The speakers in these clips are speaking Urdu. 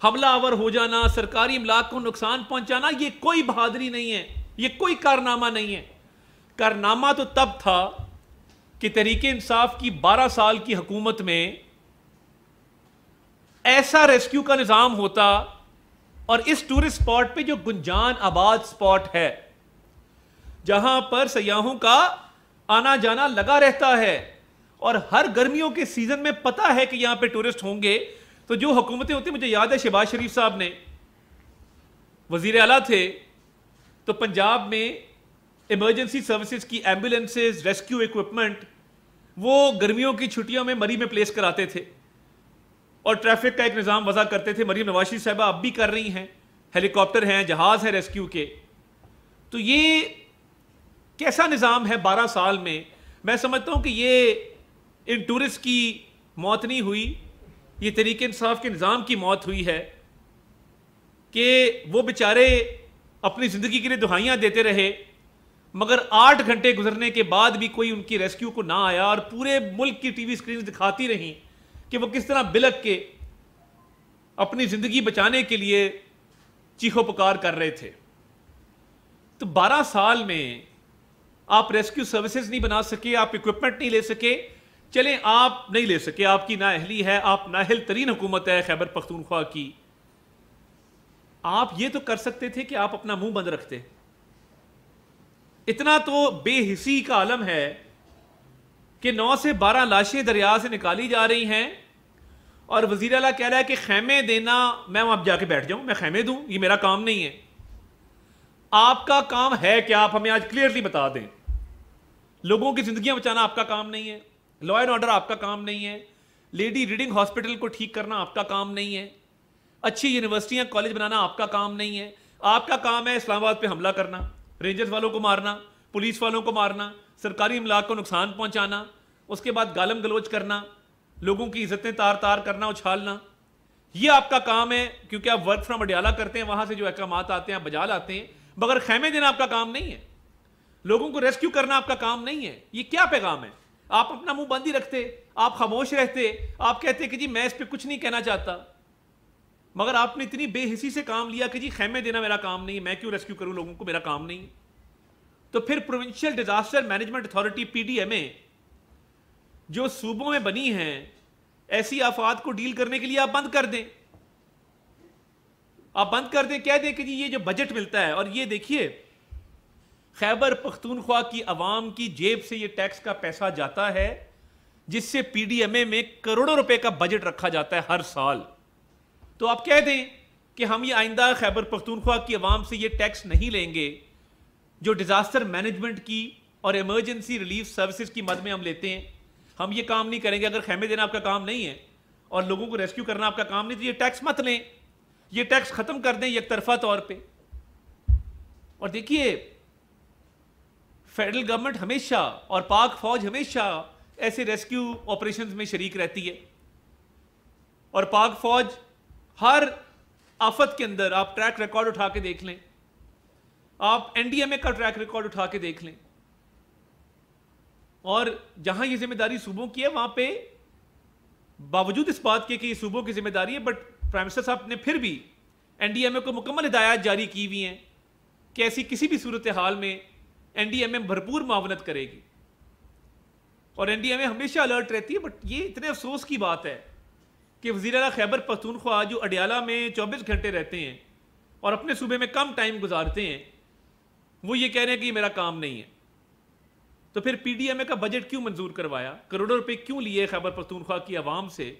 حملہ آور ہو جانا، سرکاری املاک کو نقصان پہنچانا، یہ کوئی بہادری نہیں ہے، یہ کوئی کارنامہ نہیں ہے۔ کارنامہ تو تب تھا کہ تحریک انصاف کی 12 سال کی حکومت میں ایسا ریسکیو کا نظام ہوتا، اور اس ٹورسٹ سپاٹ پہ جو گنجان آباد سپاٹ ہے جہاں پر سیاحوں کا آنا جانا لگا رہتا ہے، اور ہر گرمیوں کے سیزن میں پتہ ہے کہ یہاں پہ ٹورسٹ ہوں گے، تو جو حکومتیں ہوتی، مجھے یاد ہے شہباز شریف صاحب نے وزیر اعلیٰ تھے تو پنجاب میں ایمرجنسی سروسز کی ایمبولینسز، ریسکیو ایکوپمنٹ وہ گرمیوں کی چھٹیوں میں مری میں پلیس کراتے تھے، اور ٹریفک کا ایک نظام وضع کرتے تھے۔ مریم نواز شریف صاحبہ اب بھی کر رہی ہیں، ہیلی کاپٹر ہیں، جہاز ہیں ریسکیو کے۔ تو یہ کیسا نظام ہے 12 سال میں؟ میں سمجھتا ہوں کہ یہ ان ٹورسٹ کی موت نہیں ہوئی، یہ تحریک انصاف کے نظام کی موت ہوئی ہے کہ وہ بیچارے اپنی زندگی کے لیے دہائیاں دیتے رہے، مگر 8 گھنٹے گزرنے کے بعد بھی کوئی ان کی ریسکیو کو نہ آیا، اور پورے ملک کی ٹی وی سکرینز دکھاتی رہیں کہ وہ کس طرح بلک کے اپنی زندگی بچانے کے لیے چیخو پکار کر رہے تھے۔ تو 12 سال میں آپ ریسکیو سروسز نہیں بنا سکے، آپ ایکوپمنٹ نہیں لے سکے، چلیں آپ نہیں لے سکے، آپ کی نااہلی ہے، آپ نااہل ترین حکومت ہے خیبر پختونخوا کی۔ آپ یہ تو کر سکتے تھے کہ آپ اپنا منہ بند رکھتے۔ اتنا تو بے حسی کا عالم ہے کہ 9 سے 12 لاشیں دریا سے نکالی جا رہی ہیں، اور وزیر اعلیٰ کہہ رہا ہے کہ خیمے دینا، میں وہاں جا کے بیٹھ جاؤں، میں خیمے دوں، یہ میرا کام نہیں ہے۔ آپ کا کام ہے کہ آپ ہمیں آج کلیئرلی بتا دیں، لوگوں کی زندگیاں بچانا آپ کا کام نہیں ہے، لا اینڈ آرڈر آپ کا کام نہیں ہے، لیڈی ریڈنگ ہاسپٹل کو ٹھیک کرنا آپ کا کام نہیں ہے، اچھی یونیورسٹیاں کالج بنانا آپ کا کام نہیں ہے۔ آپ کا کام ہے اسلام آباد پہ حملہ کرنا، رینجرز والوں کو مارنا، پولیس والوں کو مارنا، سرکاری املاک کو نقصان پہنچانا، اس کے بعد گالم گلوچ کرنا، لوگوں کی عزتیں تار تار کرنا، اچھالنا، یہ آپ کا کام ہے، کیونکہ آپ ورک فرام اڈیالہ کرتے ہیں، وہاں سے جو احکامات آتے ہیں آپ بجا لاتے ہیں، مگر خیمے دینا آپ کا کام نہیں ہے، لوگوں کو ریسکیو کرنا آپ کا کام نہیں ہے۔ یہ کیا پیغام ہے؟ آپ اپنا منہ بند ہی رکھتے، آپ خاموش رہتے، آپ کہتے کہ جی میں اس پہ کچھ نہیں کہنا چاہتا، مگر آپ نے اتنی بے حسی سے کام لیا کہ جی خیمے دینا میرا کام نہیں ہے، میں کیوں ریسکیو کروں لوگوں کو، میرا کام نہیں۔ تو پھر provincial disaster management authority PDMA جو صوبوں میں بنی ہیں، ایسی آفات کو ڈیل کرنے کے لیے آپ بند کر دیں، آپ بند کر دیں، کہہ دیں کہ جی یہ جو بجٹ ملتا ہے، اور یہ دیکھیے خیبر پختونخوا کی عوام کی جیب سے یہ ٹیکس کا پیسہ جاتا ہے، جس سے PDMA میں کروڑوں روپے کا بجٹ رکھا جاتا ہے ہر سال۔ تو آپ کہہ دیں کہ ہم یہ آئندہ خیبر پختونخوا کی عوام سے یہ ٹیکس نہیں لیں گے جو ڈیزاسٹر مینجمنٹ کی اور ایمرجنسی ریلیف سروسز کی مد میں ہم لیتے ہیں، ہم یہ کام نہیں کریں گے۔ اگر خیمے دینا آپ کا کام نہیں ہے اور لوگوں کو ریسکیو کرنا آپ کا کام نہیں، تو یہ ٹیکس مت لیں، یہ ٹیکس ختم کر دیں یک طرفہ طور پہ۔ اور دیکھیے فیڈرل گورنمنٹ ہمیشہ اور پاک فوج ہمیشہ ایسے ریسکیو آپریشنز میں شریک رہتی ہے، اور پاک فوج ہر آفت کے اندر، آپ ٹریک ریکارڈ اٹھا کے دیکھ لیں، آپ NDMA کا ٹریک ریکارڈ اٹھا کے دیکھ لیں، اور جہاں یہ ذمہ داری صوبوں کی ہے وہاں پہ باوجود اس بات کے کہ یہ صوبوں کی ذمہ داری ہے، بٹ پرائم منسٹر صاحب نے پھر بھی NDMA کو مکمل ہدایات جاری کی ہوئی ہیں کہ ایسی کسی بھی صورتحال میں NDMA بھرپور معاونت کرے گی، اور NDMA ہمیشہ الرٹ رہتی ہے۔ بٹ یہ اتنے افسوس کی بات ہے کہ وزیر اعلیٰ خیبر پختونخوا جو اڈیالہ میں 24 گھنٹے رہتے ہیں اور اپنے صوبے میں کم ٹائم گزارتے ہیں، وہ یہ کہہ رہے ہیں کہ یہ میرا کام نہیں ہے۔ تو پھر PDMA کا بجٹ کیوں منظور کروایا، کروڑوں روپے کیوں لیے خیبر پختونخوا کی عوام سے،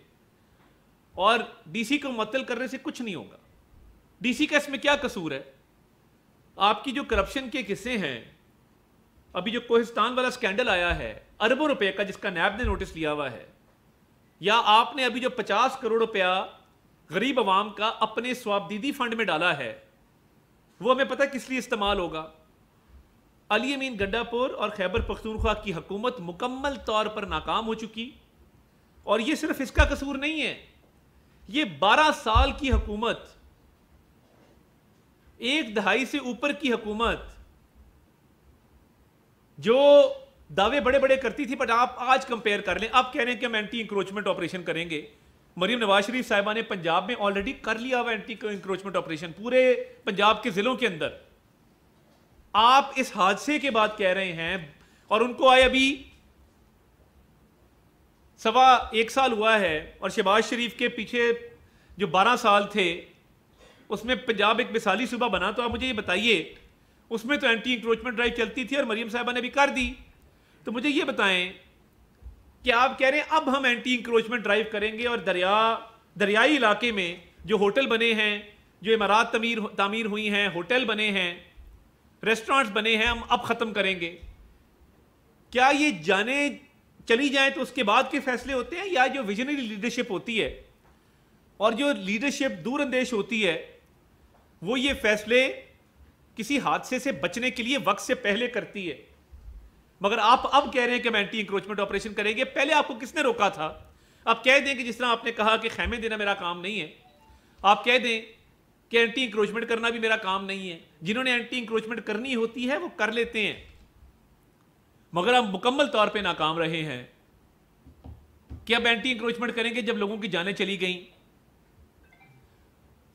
اور DC کو معطل کرنے سے کچھ نہیں ہوگا۔ DC کا اس میں کیا قصور ہے؟ آپ کی جو کرپشن کے قصے ہیں، ابھی جو کوہستان والا سکینڈل آیا ہے اربوں روپے کا، جس کا نیب نے نوٹس لیا ہوا ہے، یا آپ نے ابھی جو 50 کروڑ روپیہ غریب عوام کا اپنے سوابدیدی فنڈ میں ڈالا ہے، وہ ہمیں پتہ کس لیے استعمال ہوگا۔ علی امین گڈا پور اور خیبر پختونخوا کی حکومت مکمل طور پر ناکام ہو چکی، اور یہ صرف اس کا قصور نہیں ہے، یہ 12 سال کی حکومت، ایک دہائی سے اوپر کی حکومت جو دعوے بڑے بڑے کرتی تھی، بٹ آپ آج کمپیئر کر لیں، اب کہہ رہے ہیں کہ ہم اینٹی انکروچمنٹ آپریشن کریں گے، مریم نواز شریف صاحبہ نے پنجاب میں آلریڈی کر لیا ہوا اینٹی انکروچمنٹ آپریشن پورے پنجاب کے ضلعوں کے اندر. آپ اس حادثے کے بعد کہہ رہے ہیں, اور ان کو آئے ابھی 1.25 سال ہوا ہے, اور شہباز شریف کے پیچھے جو 12 سال تھے اس میں پنجاب ایک مثالی صوبہ بنا. تو آپ مجھے یہ بتائیے, اس میں تو اینٹی انکروچمنٹ ڈرائیو چلتی تھی اور مریم صاحبہ نے بھی کر دی. تو مجھے یہ بتائیں کہ آپ کہہ رہے ہیں اب ہم اینٹی انکروچمنٹ ڈرائیو کریں گے, اور دریائی علاقے میں جو ہوٹل بنے ہیں, جو عمارات تعمیر ہوئی ہیں, ہوٹل بنے ہیں, ریسٹورانٹس بنے ہیں, ہم اب ختم کریں گے. کیا یہ جانے چلی جائیں تو اس کے بعد کے فیصلے ہوتے ہیں, یا جو ویژنری لیڈرشپ ہوتی ہے اور جو لیڈرشپ دور اندیش ہوتی ہے وہ یہ فیصلے کسی حادثے سے بچنے کے لیے وقت سے پہلے کرتی ہے؟ مگر آپ اب کہہ رہے ہیں کہ ہم اینٹی انکروچمنٹ آپریشن کریں گے. پہلے آپ کو کس نے روکا تھا؟ آپ کہہ دیں کہ جس طرح آپ نے کہا کہ خیمے دینا میرا کام نہیں ہے, آپ کہہ دیں کہ اینٹی انکروچمنٹ کرنا بھی میرا کام نہیں ہے. جنہوں نے اینٹی انکروچمنٹ کرنی ہوتی ہے وہ کر لیتے ہیں, مگر ہم مکمل طور پہ ناکام رہے ہیں کہ اب اینٹی انکروچمنٹ کریں گے جب لوگوں کی جانیں چلی گئیں.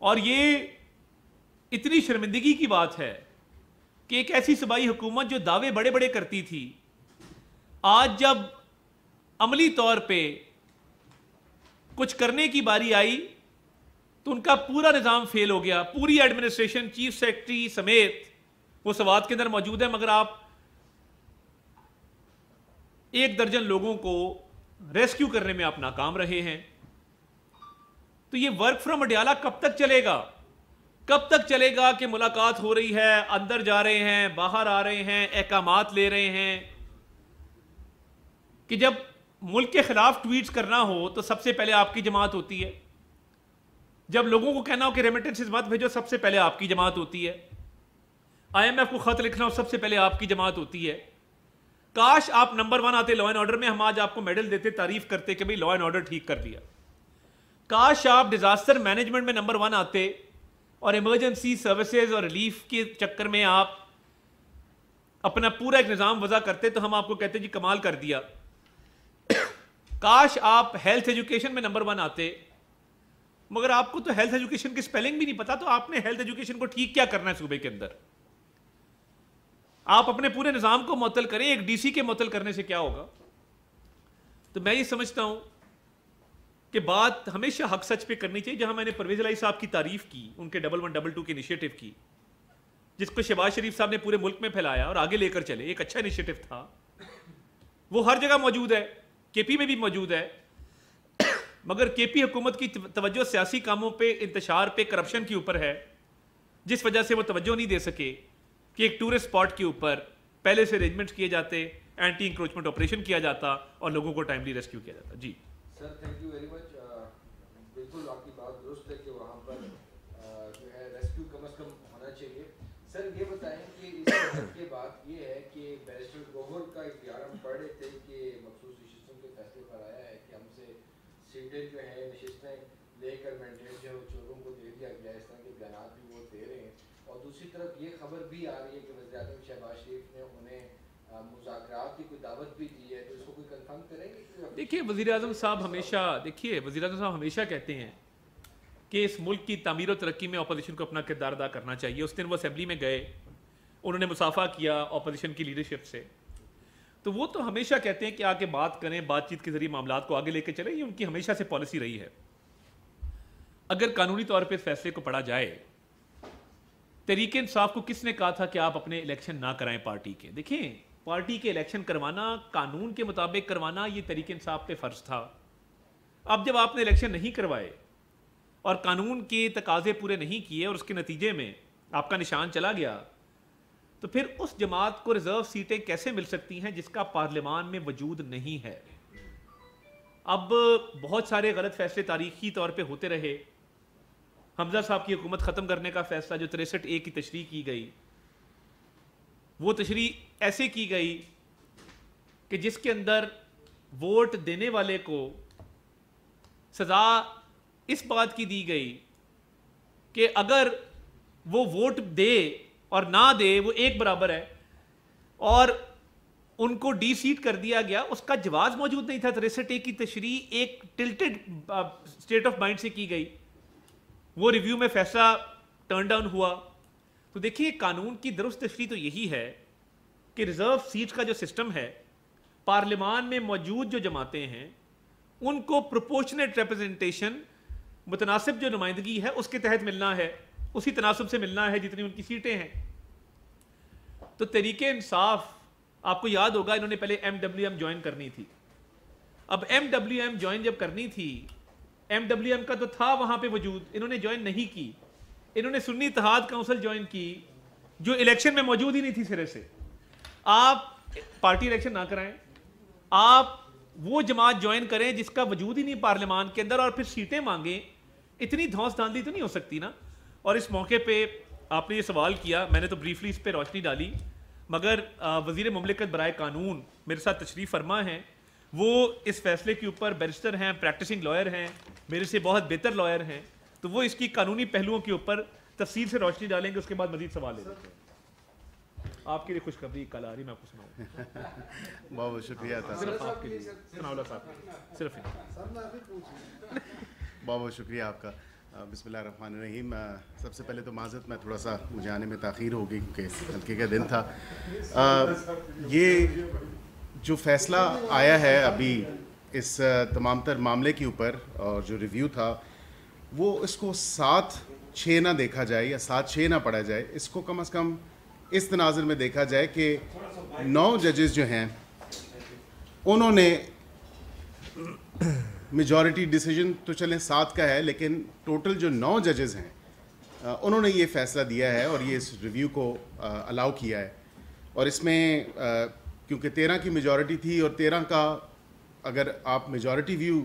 اور یہ اتنی شرمندگی کی بات ہے کہ ایک ایسی صوبائی حکومت جو دعوے بڑے بڑے کرتی تھی, آج جب عملی طور پہ کچھ کرنے کی باری آئی تو ان کا پورا نظام فیل ہو گیا. پوری ایڈمنسٹریشن, چیف سیکرٹری سمیت وہ سوات کے اندر موجود ہے, مگر آپ 1 درجن لوگوں کو ریسکیو کرنے میں آپ ناکام رہے ہیں. تو یہ ورک فرام اڈیالہ کب تک چلے گا؟ کب تک چلے گا کہ ملاقات ہو رہی ہے, اندر جا رہے ہیں, باہر آ رہے ہیں, احکامات لے رہے ہیں, کہ جب ملک کے خلاف ٹویٹس کرنا ہو تو سب سے پہلے آپ کی جماعت ہوتی ہے, جب لوگوں کو کہنا ہو کہ ریمیٹنسز مت بھیجو سب سے پہلے آپ کی جماعت ہوتی ہے, IMF کو خط لکھنا ہو سب سے پہلے آپ کی جماعت ہوتی ہے. کاش آپ نمبر 1 آتے لا اینڈ آرڈر میں, ہم آج آپ کو میڈل دیتے, تعریف کرتے کہ بھئی لا اینڈ آرڈر ٹھیک کر دیا. کاش آپ ڈیزاسٹر مینجمنٹ میں نمبر 1 آتے, اور ایمرجنسی سروسز اور ریلیف کے چکر میں آپ اپنا پورا ایک نظام وضع کرتے تو ہم آپ کو کہتے جی کمال کر دیا. کاش آپ ہیلتھ ایجوکیشن میں نمبر 1 آتے, مگر آپ کو تو ہیلتھ ایجوکیشن کی سپیلنگ بھی نہیں پتا, تو آپ نے ہیلتھ ایجوکیشن کو ٹھیک کیا کرنا ہے صوبے کے اندر؟ آپ اپنے پورے نظام کو معطل کریں, ایک DC کے معطل کرنے سے کیا ہوگا؟ تو میں یہ سمجھتا ہوں کہ بات ہمیشہ حق سچ پہ کرنی چاہیے. جہاں میں نے پرویز الہی صاحب کی تعریف کی, ان کے 1122 کے انیشیٹو کی, جس کو شہباز شریف صاحب نے پورے ملک میں پھیلایا اور آگے لے کر چلے, ایک اچھا انیشیٹو تھا, وہ ہر جگہ موجود ہے, KP میں بھی موجود ہے. مگر KP حکومت کی توجہ سیاسی کاموں پہ, انتشار پہ, کرپشن کے اوپر ہے, جس وجہ سے وہ توجہ نہیں دے سکے کہ ایک ٹورسٹ اسپاٹ کے اوپر پہلے سے ارینجمنٹس کیے جاتے, اینٹی انکروچمنٹ آپریشن کیا جاتا اور لوگوں کو ٹائملی ریسکیو کیا جاتا. جی سر, تھینک یو ویری مچ. بالکل آپ کی بات درست ہے کہ وہاں پر جو ہے ریسکیو کم از کم ہونا چاہیے. سر یہ بتائیں کہ اس وقت کے بعد یہ ہے کہ بیرسٹر گوہر کا اختیار ہم پڑھ رہے تھے کہ مخصوص نشستوں کے فیصلے پر آیا ہے کہ ہم سے سیٹیں جو ہیں نشستیں لے کر مینڈیٹ جو چوروں کو دے دیا گیا, اس طرح کے بیانات بھی وہ دے رہے ہیں. اور دوسری طرف یہ خبر بھی آ رہی ہے کہ وزیر اعظم شہباز شریف نے انہیں مذاکرات کی کوئی دعوت بھی دی ہے, تو اس کو کوئی کنفرم کریں گے؟ دیکھیے وزیر اعظم صاحب ہمیشہ کہتے ہیں کہ اس ملک کی تعمیر و ترقی میں اپوزیشن کو اپنا کردار ادا کرنا چاہیے. اس دن وہ اسمبلی میں گئے, انہوں نے مصافحہ کیا اپوزیشن کی لیڈرشپ سے, تو وہ تو ہمیشہ کہتے ہیں کہ آ کے بات کریں, بات چیت کے ذریعے معاملات کو آگے لے کے چلیں, یہ ان کی ہمیشہ سے پالیسی رہی ہے. اگر قانونی طور پہ اس فیصلے کو پڑھا جائے, تحریک انصاف کو کس نے کہا تھا کہ آپ اپنے الیکشن نہ کرائیں پارٹی کے؟ دیکھیں, پارٹی کے الیکشن کروانا, قانون کے مطابق کروانا, یہ تحریک انصاف پہ فرض تھا. اب جب آپ نے الیکشن نہیں کروائے اور قانون کے تقاضے پورے نہیں کیے اور اس کے نتیجے میں آپ کا نشان چلا گیا, تو پھر اس جماعت کو ریزرو سیٹیں کیسے مل سکتی ہیں جس کا پارلیمان میں وجود نہیں ہے؟ اب بہت سارے غلط فیصلے تاریخی طور پہ ہوتے رہے. حمزہ صاحب کی حکومت ختم کرنے کا فیصلہ جو 63A کی تشریح کی گئی, وہ تشریح ایسے کی گئی کہ جس کے اندر ووٹ دینے والے کو سزا اس بات کی دی گئی کہ اگر وہ ووٹ دے اور نہ دے وہ ایک برابر ہے, اور ان کو ڈی سیٹ کر دیا گیا, اس کا جواز موجود نہیں تھا. 63A کی تشریح ایک ٹلٹڈ اسٹیٹ آف مائنڈ سے کی گئی, وہ ریویو میں فیصلہ ٹرن ڈاؤن ہوا. تو دیکھیے قانون کی درست تشریح تو یہی ہے کہ ریزرو سیٹ کا جو سسٹم ہے, پارلیمان میں موجود جو جماعتیں ہیں ان کو پروپورشنیٹ ریپرزنٹیشن, متناسب جو نمائندگی ہے اس کے تحت ملنا ہے, اسی تناسب سے ملنا ہے جتنی ان کی سیٹیں ہیں. تو تحریک انصاف, آپ کو یاد ہوگا انہوں نے پہلے MWM جوائن کرنی تھی. اب MWM جوائن جب کرنی تھی, MWM کا تو تھا وہاں پہ وجود, انہوں نے جوائن نہیں کی. انہوں نے سنی اتحاد کونسل جوائن کی جو الیکشن میں موجود ہی نہیں تھی سرے سے. آپ پارٹی الیکشن نہ کرائیں, آپ وہ جماعت جوائن کریں جس کا وجود ہی نہیں پارلیمان کے اندر, اور پھر سیٹیں مانگیں. اتنی دھوس دھاندلی تو نہیں ہو سکتی نا. اور اس موقع پہ آپ نے یہ سوال کیا, میں نے تو بریفلی اس پہ روشنی ڈالی, مگر وزیر مملکت برائے قانون میرے ساتھ تشریف فرما ہیں, وہ اس فیصلے کے اوپر بیرسٹر ہیں, پریکٹسنگ لائر ہیں, میرے سے بہت بہتر لائر ہیں, تو وہ اس کی قانونی پہلوؤں کے اوپر تفصیل سے روشنی ڈالیں گے. اس کے بعد مزید سوال لے لیتے ہیں. آپ کے لیے خوشخبری کل آ رہی, میں آپ کو سناؤں. بہت شکریہ تھا صرف آپ کے لیے, سناؤ صاحب, صرف بہت شکریہ آپ کا. بسم اللہ الرحمن الرحیم. سب سے پہلے تو معذرت, میں تھوڑا سا مجھے آنے میں تاخیر ہو گئی کیونکہ ہلکے کا دن تھا. یہ جو فیصلہ آیا ہے ابھی اس تمام تر معاملے کے اوپر, اور جو ریویو تھا, وہ اس کو 7-6 نہ دیکھا جائے یا 7-6 نہ پڑھا جائے. اس کو کم از کم اس تناظر میں دیکھا جائے کہ 9 ججز جو ہیں انہوں نے میجورٹی ڈیسیجن تو چلیں 7 کا ہے, لیکن ٹوٹل جو 9 ججز ہیں انہوں نے یہ فیصلہ دیا ہے اور یہ اس ریویو کو الاؤ کیا ہے. اور اس میں کیونکہ 13 کی میجورٹی تھی, اور 13 کا اگر آپ میجورٹی ویو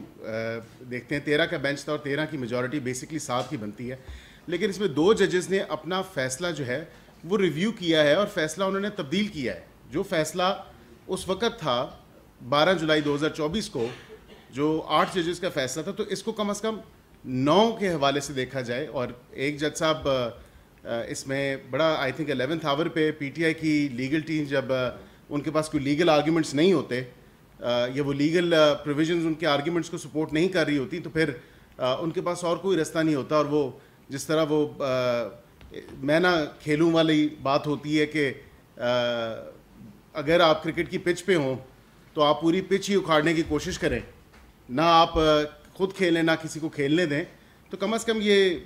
دیکھتے ہیں, 13 کا بینچ تھا اور 13 کی میجورٹی بیسکلی 7 کی بنتی ہے. لیکن اس میں 2 ججز نے اپنا فیصلہ جو ہے وہ ریویو کیا ہے اور فیصلہ انہوں نے تبدیل کیا ہے. جو فیصلہ اس وقت تھا 12 جولائی 2024 کو, جو 8 ججز کا فیصلہ تھا, تو اس کو کم از کم 9 کے حوالے سے دیکھا جائے. اور ایک جج صاحب اس میں بڑا آئی تھنک 11th آور پہ پی ٹی آئی کی لیگل ٹیم, جب ان کے پاس کوئی لیگل آرگیومنٹس نہیں ہوتے یا وہ لیگل پروویژنز ان کے آرگیومنٹس کو سپورٹ نہیں کر رہی ہوتی, تو پھر ان کے پاس اور کوئی رستہ نہیں ہوتا. اور وہ جس طرح وہ میں نہ کھیلوں والی بات ہوتی ہے کہ اگر آپ کرکٹ کی پچ پہ ہوں تو آپ پوری پچ ہی اکھاڑنے کی کوشش کریں, نہ آپ خود کھیلیں نہ کسی کو کھیلنے دیں. تو کم از کم یہ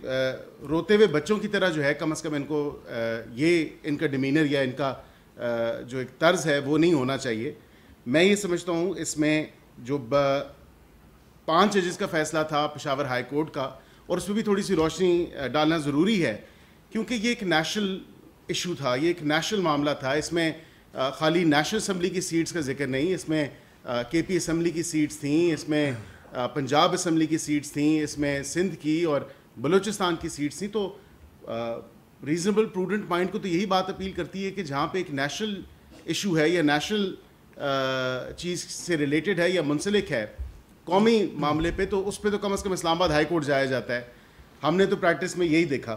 روتے ہوئے بچوں کی طرح جو ہے, کم از کم ان کو یہ ان کا ڈیمینر یا ان کا جو ایک طرز ہے وہ نہیں ہونا چاہیے. میں یہ سمجھتا ہوں اس میں جو 5 ججز کا فیصلہ تھا پشاور ہائی کورٹ کا, اور اس پہ بھی تھوڑی سی روشنی ڈالنا ضروری ہے, کیونکہ یہ ایک نیشنل ایشو تھا, یہ ایک نیشنل معاملہ تھا. اس میں خالی نیشنل اسمبلی کی سیٹس کا ذکر نہیں, اس میں کے پی اسمبلی کی سیٹس تھیں, اس میں پنجاب اسمبلی کی سیٹس تھیں, اس میں سندھ کی اور بلوچستان کی سیٹس تھیں. تو ریزنیبل پروڈنٹ مائنڈ کو تو یہی بات اپیل کرتی ہے کہ جہاں پہ ایک نیشنل ایشو ہے یا نیشنل چیز سے ریلیٹڈ ہے یا منسلک ہے قومی معاملے پہ, تو اس پہ تو کم از کم اسلام آباد ہائی کورٹ جایا جاتا ہے. ہم نے تو پریکٹس میں یہی دیکھا.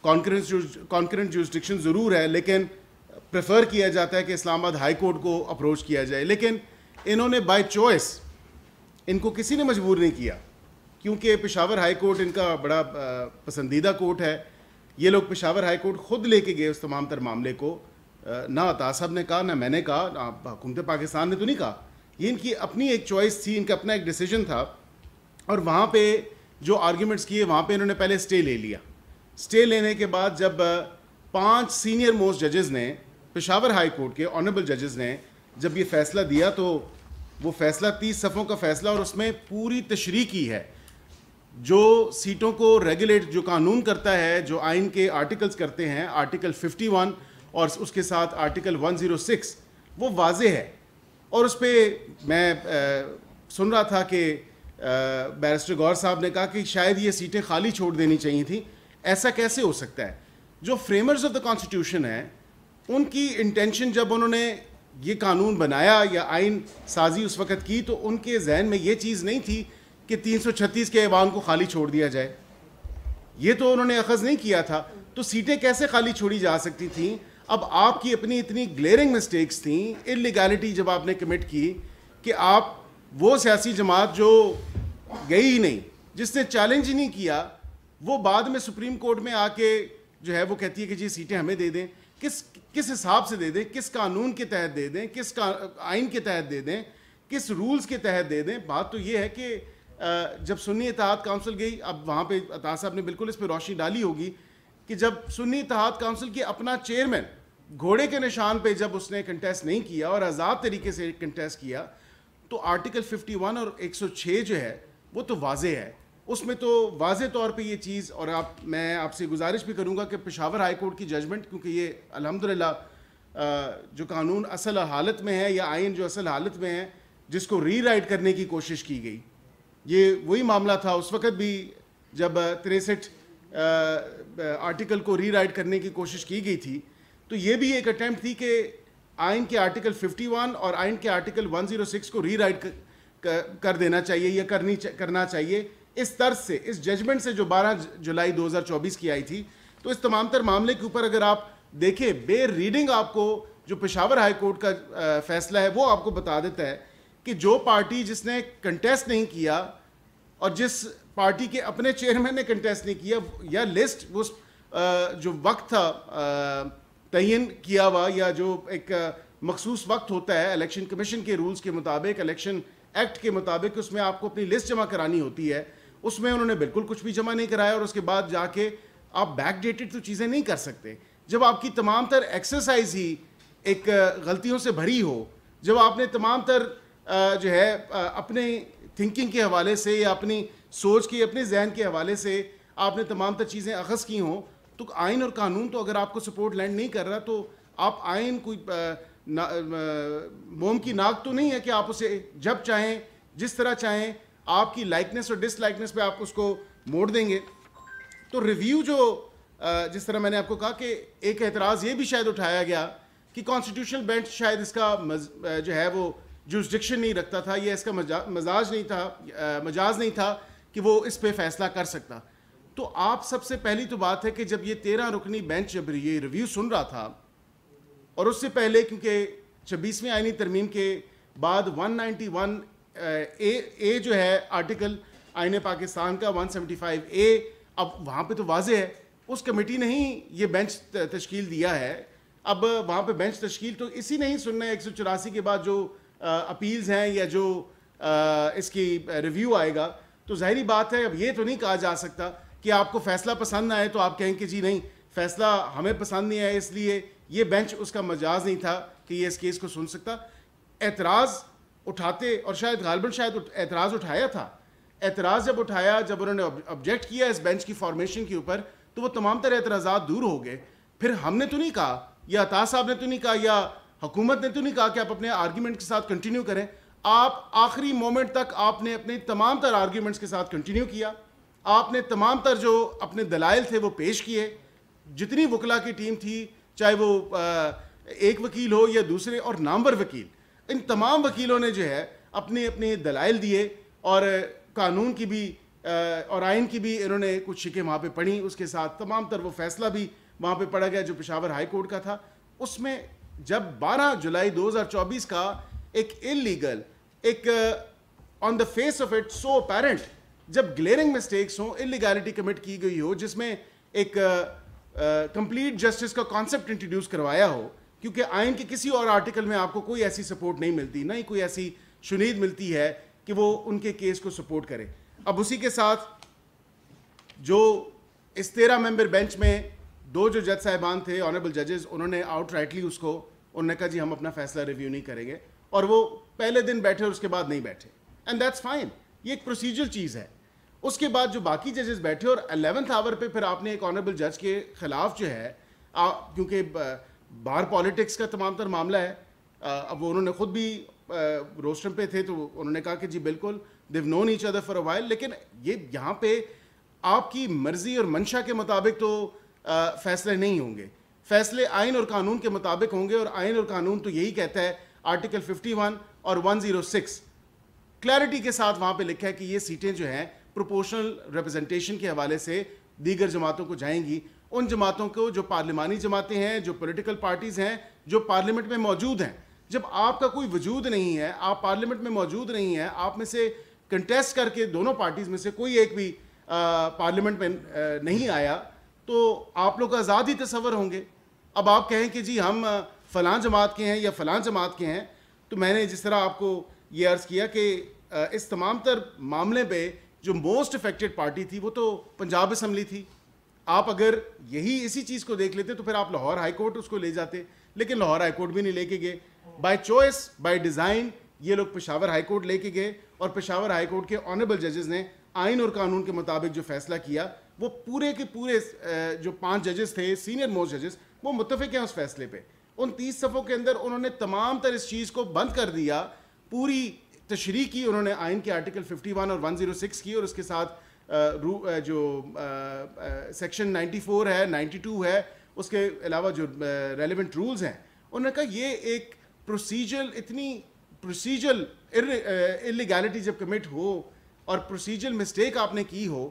کانکرنٹ جورسڈکشن ضرور ہے, لیکن پریفر کیا جاتا ہے کہ اسلام آباد ہائی کورٹ کو اپروچ کیا جائے. لیکن انہوں نے بائی چوائس, ان کو کسی نے مجبور نہیں کیا, کیونکہ پشاور ہائی کورٹ ان کا بڑا پسندیدہ کورٹ ہے. یہ لوگ پشاور ہائی کورٹ خود لے کے گئے اس تمام تر معاملے کو. نہ عطا صاحب نے کہا, نہ میں نے کہا, نہ حکومت پاکستان نے تو نہیں کہا. یہ ان کی اپنی ایک چوائس تھی, ان کا اپنا ایک ڈیسیجن تھا. اور وہاں پہ جو آرگیومنٹس کیے, وہاں پہ انہوں نے پہلے اسٹے لے لیا. اسٹے لینے کے بعد جب 5 سینئر موسٹ ججز نے پشاور ہائی کورٹ کے آنریبل ججز نے جب یہ فیصلہ دیا, تو وہ فیصلہ 30 صفحوں کا فیصلہ, اور اس میں پوری تشریح کی ہے جو سیٹوں کو ریگولیٹ, جو قانون کرتا ہے, جو آئین کے آرٹیکلز کرتے ہیں, آرٹیکل 51 اور اس کے ساتھ آرٹیکل 106, وہ واضح ہے. اور اس پہ میں سن رہا تھا کہ بیرسٹر گور صاحب نے کہا کہ شاید یہ سیٹیں خالی چھوڑ دینی چاہیے تھیں. ایسا کیسے ہو سکتا ہے؟ جو فریمرز آف دا کانسٹیٹیوشن ہیں, ان کی انٹینشن جب انہوں نے یہ قانون بنایا یا آئین سازی اس وقت کی, تو ان کے ذہن میں یہ چیز نہیں تھی کہ 336 کے ایوان کو خالی چھوڑ دیا جائے. یہ تو انہوں نے اخذ نہیں کیا تھا. تو سیٹیں کیسے خالی چھوڑی جا سکتی تھیں اب آپ کی اپنی اتنی گلیئرنگ مسٹیکس تھیں, انلیگیلٹی جب آپ نے کمٹ کی کہ آپ وہ سیاسی جماعت جو گئی ہی نہیں, جس نے چیلنج ہی نہیں کیا, وہ بعد میں سپریم کورٹ میں آ کے جو ہے وہ کہتی ہے کہ جی سیٹیں ہمیں دے دیں. کس حساب سے دے دیں, کس قانون کے تحت دے دیں, کس آئین کے تحت دے دیں, کس رولز کے تحت دے دیں. بات تو یہ ہے کہ جب سنی اتحاد کونسل گئی, اب وہاں پہ عطا صاحب نے بالکل اس پہ روشنی ڈالی ہوگی کہ جب سنی اتحاد کونسل کے اپنا چیئرمین گھوڑے کے نشان پہ جب اس نے کنٹیسٹ نہیں کیا اور آزاد طریقے سے کنٹیسٹ کیا, تو آرٹیکل 51 اور 106 جو ہے وہ تو واضح ہے. اس میں تو واضح طور پہ یہ چیز, اور میں آپ سے گزارش بھی کروں گا کہ پشاور ہائی کورٹ کی ججمنٹ, کیونکہ یہ الحمدللہ جو قانون اصل حالت میں ہے یا آئین جو اصل حالت میں ہے جس کو ری رائٹ کرنے کی کوشش کی گئی, یہ وہی معاملہ تھا اس وقت بھی جب 63 آرٹیکل کو ری رائٹ کرنے کی کوشش کی گئی تھی. تو یہ بھی ایک اٹیمپٹ تھی کہ آئین کے آرٹیکل 51 اور آئین کے آرٹیکل 106 کو ری رائٹ کر دینا چاہیے یا کرنا چاہیے. اس طرز سے, اس ججمنٹ سے جو 12 جولائی 2024 کی آئی تھی, تو اس تمام تر معاملے کے اوپر اگر آپ دیکھیں, بے ریڈنگ آپ کو جو پشاور ہائی کورٹ کا فیصلہ ہے وہ آپ کو بتا دیتا ہے کہ جو پارٹی جس نے کنٹیسٹ نہیں کیا اور جس پارٹی کے اپنے چیئرمین نے کنٹیسٹ نہیں کیا, یا لسٹ وہ جو وقت تھا تعین کیا ہوا, یا جو ایک مخصوص وقت ہوتا ہے الیکشن کمیشن کے رولز کے مطابق, الیکشن ایکٹ کے مطابق, اس میں آپ کو اپنی لسٹ جمع کرانی ہوتی ہے, اس میں انہوں نے بالکل کچھ بھی جمع نہیں کرایا. اور اس کے بعد جا کے آپ بیک ڈیٹڈ تو چیزیں نہیں کر سکتے. جب آپ کی تمام تر ایکسرسائز ہی ایک غلطیوں سے بھری ہو, جب آپ نے تمام تر جو ہے اپنے تھنکنگ کے حوالے سے یا اپنی سوچ کے, اپنے ذہن کے حوالے سے آپ نے تمام تر چیزیں اخذ کی ہوں, تو آئین اور قانون تو اگر آپ کو سپورٹ لینڈ نہیں کر رہا, تو آپ آئین کوئی موم کی ناک تو نہیں ہے کہ آپ اسے جب چاہیں جس طرح چاہیں آپ کی لائکنس اور ڈس لائکنس پہ آپ اس کو موڑ دیں گے. تو ریویو جو جس طرح میں نے آپ کو کہا کہ ایک اعتراض یہ بھی شاید اٹھایا گیا کہ کانسٹیٹیوشنل بینچ شاید اس کا جو ہے وہ جورسڈکشن نہیں رکھتا تھا, یا اس کا مجاز نہیں تھا کہ وہ اس پہ فیصلہ کر سکتا. تو آپ سب سے پہلی تو بات ہے کہ جب یہ 13 رکنی بینچ جب یہ ریویو سن رہا تھا, اور اس سے پہلے کیونکہ 26ویں آئینی ترمیم کے بعد 191 اے جو ہے آرٹیکل آئین پاکستان کا 175 اے, اب وہاں پہ تو واضح ہے اس کمیٹی نے ہی یہ بینچ تشکیل دیا ہے. اب وہاں پہ بینچ تشکیل تو اسی نے ہی سننا ہے. 184 کے بعد جو اپیلز ہیں یا جو اس کی ریویو آئے گا, تو ظاہری بات ہے اب یہ تو نہیں کہا جا سکتا کہ آپ کو فیصلہ پسند نہ آئے تو آپ کہیں کہ جی نہیں فیصلہ ہمیں پسند نہیں آیا, اس لیے یہ بینچ اس کا مجاز نہیں تھا کہ یہ اس کیس کو سن سکتا. اعتراض اٹھاتے, اور شاید غالباً شاید اعتراض اٹھایا تھا, اعتراض جب اٹھایا, جب انہوں نے آبجیکٹ کیا اس بینچ کی فارمیشن کے اوپر, تو وہ تمام تر اعتراضات دور ہو گئے. پھر ہم نے تو نہیں کہا, یا عطا صاحب نے تو نہیں کہا, یا حکومت نے تو نہیں کہا کہ آپ اپنے آرگیومنٹ کے ساتھ کنٹینیو کریں. آپ آخری مومنٹ تک آپ نے اپنے تمام تر آرگیومنٹس کے ساتھ کنٹینیو کیا. آپ نے تمام تر جو اپنے دلائل تھے وہ پیش کیے. جتنی وکلا کی ٹیم تھی, چاہے وہ ایک وکیل ہو یا دوسرے اور نامور وکیل, ان تمام وکیلوں نے جو ہے اپنے اپنے دلائل دیے, اور قانون کی بھی اور آئین کی بھی انہوں نے کچھ شکیں وہاں پہ پڑھی. اس کے ساتھ تمام تر وہ فیصلہ بھی وہاں پہ پڑھا گیا جو پشاور ہائی کورٹ کا تھا. اس میں جب 12 جولائی 2024 کا ایک انلیگل, ایک on the face of it so apparent, جب گلیئرنگ مسٹیکس ہوں, انلیگیلٹی کمٹ کی گئی ہو, جس میں ایک کمپلیٹ جسٹس کا کانسیپٹ انٹروڈیوس کروایا ہو, کیونکہ آئین کے کسی اور آرٹیکل میں آپ کو کوئی ایسی سپورٹ نہیں ملتی, نہ ہی کوئی ایسی شنید ملتی ہے کہ وہ ان کے کیس کو سپورٹ کرے. اب اسی کے ساتھ جو اس 13 ممبر بینچ میں 2 جو جج صاحبان تھے, آنریبل ججز, انہوں نے آؤٹ رائٹلی اس کو انہوں نے کہا جی ہم اپنا فیصلہ ریویو نہیں کریں گے, اور وہ پہلے دن بیٹھے اور اس کے بعد نہیں بیٹھے. اینڈ دیٹس فائن, یہ ایک پروسیجر چیز ہے. اس کے بعد جو باقی ججز بیٹھے, اور 11th آور پہ پھر آپ نے ایک آنریبل جج کے خلاف جو ہے, کیونکہ باہر پالیٹکس کا تمام تر معاملہ ہے, اب وہ انہوں نے خود بھی روسٹرم پہ تھے, تو انہوں نے کہا کہ جی بالکل they've known each other for a while, لیکن یہ یہاں پہ آپ کی مرضی اور منشا کے مطابق تو فیصلے نہیں ہوں گے, فیصلے آئین اور قانون کے مطابق ہوں گے. اور آئین اور قانون تو یہی کہتا ہے, آرٹیکل 51 اور 106 کلیئرٹی کے ساتھ وہاں پہ لکھا ہے کہ یہ سیٹیں جو ہیں پروپورشنل ریپرزنٹیشن کے حوالے سے دیگر جماعتوں کو جائیں گی. ان جماعتوں کو جو پارلیمانی جماعتیں ہیں, جو پولیٹیکل پارٹیز ہیں, جو پارلیمنٹ میں موجود ہیں. جب آپ کا کوئی وجود نہیں ہے, آپ پارلیمنٹ میں موجود نہیں ہیں, آپ میں سے کنٹیسٹ کر کے دونوں پارٹیز میں سے کوئی ایک بھی پارلیمنٹ میں نہیں آیا, تو آپ لوگ آزاد ہی تصور ہوں گے. اب آپ کہیں کہ جی ہم فلاں جماعت کے ہیں یا فلاں جماعت کے ہیں, تو میں نے جس طرح آپ کو یہ عرض کیا کہ اس تمام تر معاملے پہ جو موسٹ افیکٹڈ پارٹی تھی وہ تو پنجاب اسمبلی تھی. آپ اگر یہی اسی چیز کو دیکھ لیتے تو پھر آپ لاہور ہائی کورٹ اس کو لے جاتے, لیکن لاہور ہائی کورٹ بھی نہیں لے کے گئے. بائی چوائس, بائی ڈیزائن یہ لوگ پشاور ہائی کورٹ لے کے گئے, اور پشاور ہائی کورٹ کے آنریبل ججز نے آئین اور قانون کے مطابق جو فیصلہ کیا, وہ پورے کے پورے جو 5 ججز تھے, سینئر موسٹ ججز, وہ متفق ہیں اس فیصلے پہ. ان 30 صفحوں کے اندر انہوں نے تمام تر اس چیز کو بند کر دیا, پوری تشریح کی انہوں نے آئین کے آرٹیکل 51 اور 106 کی, اور اس کے ساتھ جو سیکشن 94 ہے, 92 ہے, اس کے علاوہ جو ریلیونٹ رولز ہیں, انہوں نے کہا یہ ایک پروسیجرل, اتنی پروسیجرل انلیگیلٹی جب کمٹ ہو اور پروسیجرل مسٹیک آپ نے کی ہو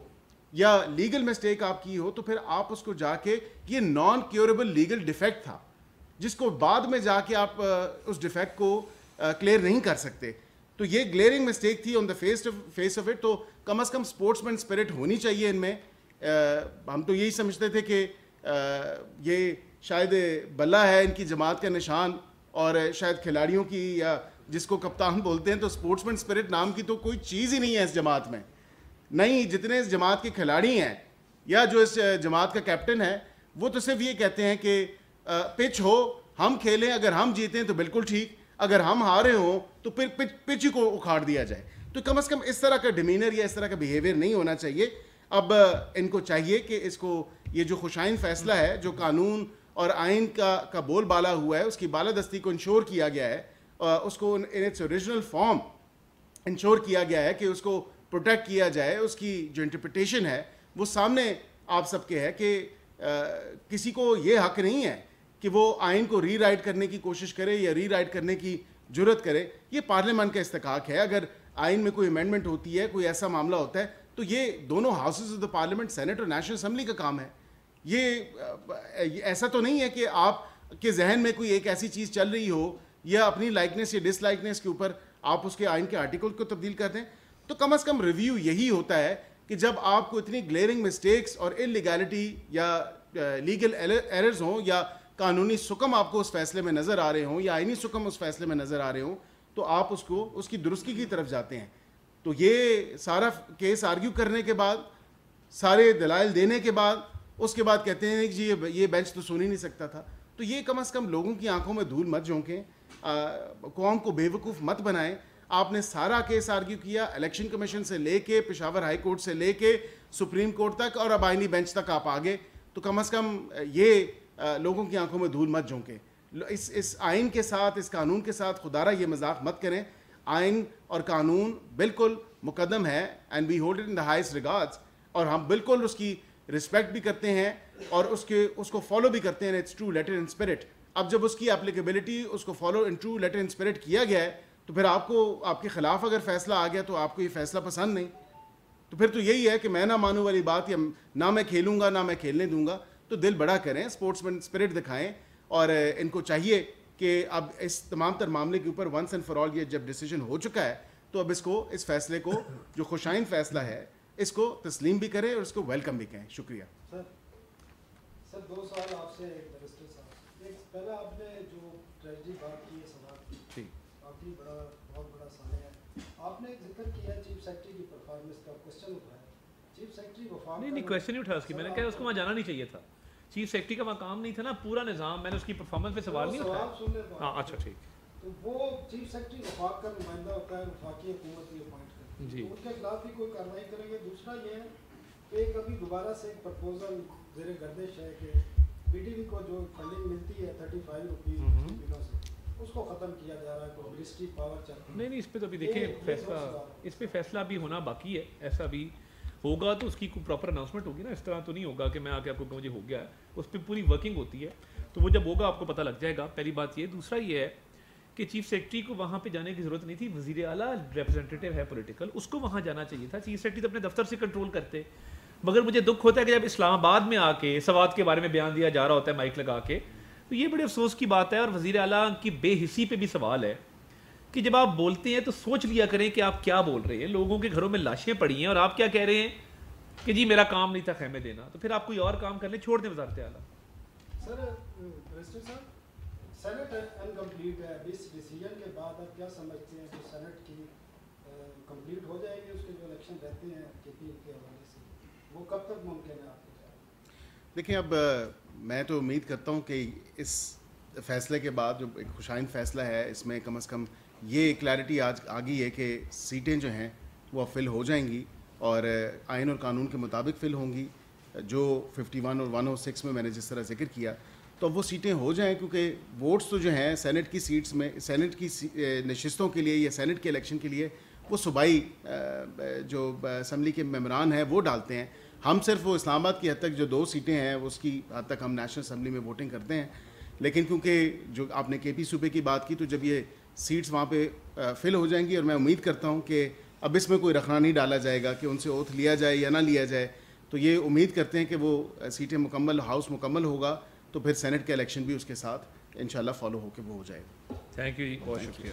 یا لیگل مسٹیک آپ کی ہو, تو پھر آپ اس کو جا کے, یہ نان کیوریبل لیگل ڈیفیکٹ تھا جس کو بعد میں جا کے آپ اس ڈیفیکٹ کو کلیئر نہیں کر سکتے. تو یہ گلیئرنگ مسٹیک تھی آن دا فیس آف اٹ. تو کم از کم اسپورٹس مین اسپرٹ ہونی چاہیے ان میں. ہم تو یہی سمجھتے تھے کہ یہ شاید بلہ ہے ان کی جماعت کا نشان, اور شاید کھلاڑیوں کی, یا جس کو کپتان بولتے ہیں, تو اسپورٹس مین اسپرٹ نام کی تو کوئی چیز ہی نہیں ہے اس جماعت میں. نہیں, جتنے اس جماعت کے کھلاڑی ہیں یا جو اس جماعت کا کیپٹن ہے, وہ تو صرف یہ کہتے ہیں کہ پچ ہو ہم کھیلیں, اگر ہم جیتیں تو بالکل ٹھیک, اگر ہم ہارے ہوں تو پھر پچ کو اکھاڑ دیا جائے. تو کم از کم اس طرح کا ڈیمینر یا اس طرح کا بیہیویئر نہیں ہونا چاہیے. اب ان کو چاہیے کہ اس کو, یہ جو خوشائن فیصلہ ہے جو قانون اور آئین کا بول بالا ہوا ہے, اس کی بالادستی کو انشور کیا گیا ہے, اس کو in its original form ensure کیا گیا ہے کہ اس کو پروٹیکٹ کیا جائے. اس کی جو انٹرپریٹیشن ہے وہ سامنے آپ سب کے ہے کہ کسی کو یہ حق نہیں ہے کہ وہ آئین کو ری رائٹ کرنے کی کوشش کرے یا ری رائٹ کرنے کی جرت کرے. یہ پارلیمنٹ کا استحقاق ہے. اگر آئین میں کوئی امینڈمنٹ ہوتی ہے, کوئی ایسا معاملہ ہوتا ہے, تو یہ دونوں houses of the parliament, senate اور نیشنل اسمبلی کا کام ہے. یہ ایسا تو نہیں ہے کہ آپ کے ذہن میں کوئی ایک ایسی چیز چل رہی ہو یا اپنی لائکنیس یا ڈس لائکنیس کے اوپر آپ اس کے آئین کے آرٹیکل کو تبدیل کر دیں. تو کم از کم ریویو یہی ہوتا ہے کہ جب آپ کو اتنی گلیئرنگ مسٹیکس اور انلیگیلٹی یا لیگل ایررز ہوں, یا قانونی سکم آپ کو اس فیصلے میں نظر آ رہے ہوں, یا آئینی سکم اس فیصلے میں نظر آ رہے ہوں, تو آپ اس کی درستگی کی طرف جاتے ہیں. تو یہ سارا کیس آرگیو کرنے کے بعد, سارے دلائل دینے کے بعد, اس کے بعد کہتے ہیں کہ جی یہ بینچ تو سن ہی نہیں سکتا تھا. تو یہ کم از کم لوگوں کی آنکھوں میں دھول مت جھونکیں, قوم کو بے وقوف مت بنائیں. آپ نے سارا کیس آرگیو کیا, الیکشن کمیشن سے لے کے پشاور ہائی کورٹ سے لے کے سپریم کورٹ تک, اور اب آئینی بینچ تک آپ آگے. تو کم از کم یہ لوگوں کی آنکھوں میں دھول مت جھونکیں. اس آئین کے ساتھ, اس قانون کے ساتھ خدا را یہ مذاق مت کریں. آئین اور قانون بالکل مقدم ہے, and we hold it in the highest regards, اور ہم بالکل اس کی رسپیکٹ بھی کرتے ہیں اور اس کو فالو بھی کرتے ہیں. It's true letter in spirit. اب جب اس کی اپلیکیبلٹی, اس کو follow in true letter in spirit کیا گیا ہے, تو پھر آپ کے خلاف اگر فیصلہ آ گیا تو آپ کو یہ فیصلہ پسند نہیں, تو پھر تو یہی ہے کہ میں نہ مانوں والی بات, یا نہ میں کھیلوں گا نہ میں کھیلنے دوں گا. تو دل بڑا کریں, اسپورٹس مین اسپرٹ دکھائیں, اور ان کو چاہیے کہ اب اس تمام تر معاملے کے اوپر ونس اینڈ فار آل یہ جب ڈیسیجن ہو چکا ہے, تو اب اس فیصلے کو, جو خوشائن فیصلہ ہے, اس کو تسلیم بھی کریں اور اس کو ویلکم بھی کہیں. شکریہ. سر 2 سوال آپ سے. بیرسٹر صاحب, پہلا آپ نے جو ٹریجڈی بات کی ہے, سماعت کی, واقعی بہت بڑا سایہ ہے. آپ نے ایک ذکر کیا چیف سیکرٹری کی پرفارمنس کا, کوشچن اٹھایا. چیف سیکرٹری وفاق نہیں کوشچن نہیں اٹھا اس کی, میں نے کہا اس کو وہاں جانا نہیں چاہیے تھا. چیف سیکرٹری کا مقام نہیں تھا نا, پورا نظام. میں نے اس کی پرفارمنس پہ سوال نہیں اٹھایا. ہاں اچھا ٹھیک. تو وہ چیف سیکرٹری وفاق کا نمائندہ ہوتا ہے, وفاقی حکومت کی اپوائنٹ کرتی ہے, جی, ان کے خلاف بھی کوئی کارروائی کریں گے؟ دوسرا یہ ہے کہ کبھی دوبارہ سے ایک پرپوزل زیر گردش ہے کہ پی ٹی وی کو جو فنڈنگ ملتی ہے 35 روپیز سے, اس کو ختم کیا جا رہا ہے, کوئی منسٹری پاور چلتی ہے. نہیں اس پہ تو ابھی دیکھیں فیصلہ, اس پہ فیصلہ بھی ہونا باقی ہے. ایسا بھی ہوگا تو اس کی کوئی پراپر اناؤنسمنٹ ہوگی نا. اس طرح تو نہیں ہوگا کہ میں آ کے آپ کو کہوں مجھے ہو گیا ہے. اس پہ پوری ورکنگ ہوتی ہے, تو وہ جب ہوگا آپ کو پتہ لگ جائے گا. پہلی بات یہ. دوسرا یہ ہے کہ چیف سیکرٹری کو وہاں پہ جانے کی ضرورت نہیں تھی. وزیر اعلیٰ ریپرزینٹیٹیو ہے پولیٹیکل, اس کو وہاں جانا چاہیے تھا. چیف سیکرٹری تو اپنے دفتر سے کنٹرول کرتے, مگر مجھے دکھ ہوتا ہے کہ جب اسلام آباد میں آ کے سوات کے بارے میں بیان دیا جا رہا ہوتا ہے مائک لگا کے، تو یہ بڑے افسوس کی بات ہے، اور وزیر اعلیٰ کی بے حسی پہ بھی سوال ہے کہ جب آپ بولتے ہیں تو سوچ لیا کریں کہ آپ کیا بول رہے ہیں. لوگوں کے گھروں میں لاشیں پڑی ہیں اور آپ کیا کہہ رہے ہیں کہ جی میرا کام نہیں تھا خیمے دینا، تو پھر آپ کوئی اور کام کر لیں، چھوڑ دیں وزارت اعلیٰ. سر برسٹر صاحب، سینٹ انکمپلیٹ ہے، اس ڈیسیجن کے بعد آپ کیا سمجھتے ہیں کہ سینٹ کی کمپلیٹ ہو جائے گی؟ اس کے جو الیکشن رہتے ہیں کے پی کے حوالے سے وہ کب تک ممکن ہے آپ کے خیال؟ دیکھیں، اب میں تو امید کرتا ہوں کہ اس فیصلے کے بعد جو ایک خوشائند فیصلہ ہے، اس میں کم از کم یہ کلیئرٹی آج آ گئی ہے کہ سیٹیں جو ہیں وہ فل ہو جائیں گی اور آئین اور قانون کے مطابق فل ہوں گی. جو 51 اور 106 میں نے جس طرح ذکر کیا، تو وہ سیٹیں ہو جائیں، کیونکہ ووٹس تو جو ہیں سینٹ کی سیٹس میں، سینٹ کی نشستوں کے لیے یا سینٹ کے الیکشن کے لیے وہ صوبائی جو اسمبلی کے ممبران ہیں وہ ڈالتے ہیں. ہم صرف وہ اسلام آباد کی حد تک جو 2 سیٹیں ہیں اس کی حد تک ہم نیشنل اسمبلی میں ووٹنگ کرتے ہیں. لیکن کیونکہ جو آپ نے کے پی صوبے کی بات کی، تو جب یہ سیٹس وہاں پہ فل ہو جائیں گی، اور میں امید کرتا ہوں کہ اب اس میں کوئی رکھنا نہیں ڈالا جائے گا کہ ان سے اوتھ لیا جائے یا نہ لیا جائے، تو یہ امید کرتے ہیں کہ وہ سیٹیں مکمل، ہاؤس مکمل ہوگا، تو پھر سینٹ کا الیکشن بھی اس کے ساتھ انشاءاللہ فالو ہو کے وہ ہو جائے گا. تھینک یو جی، بہت شکریہ.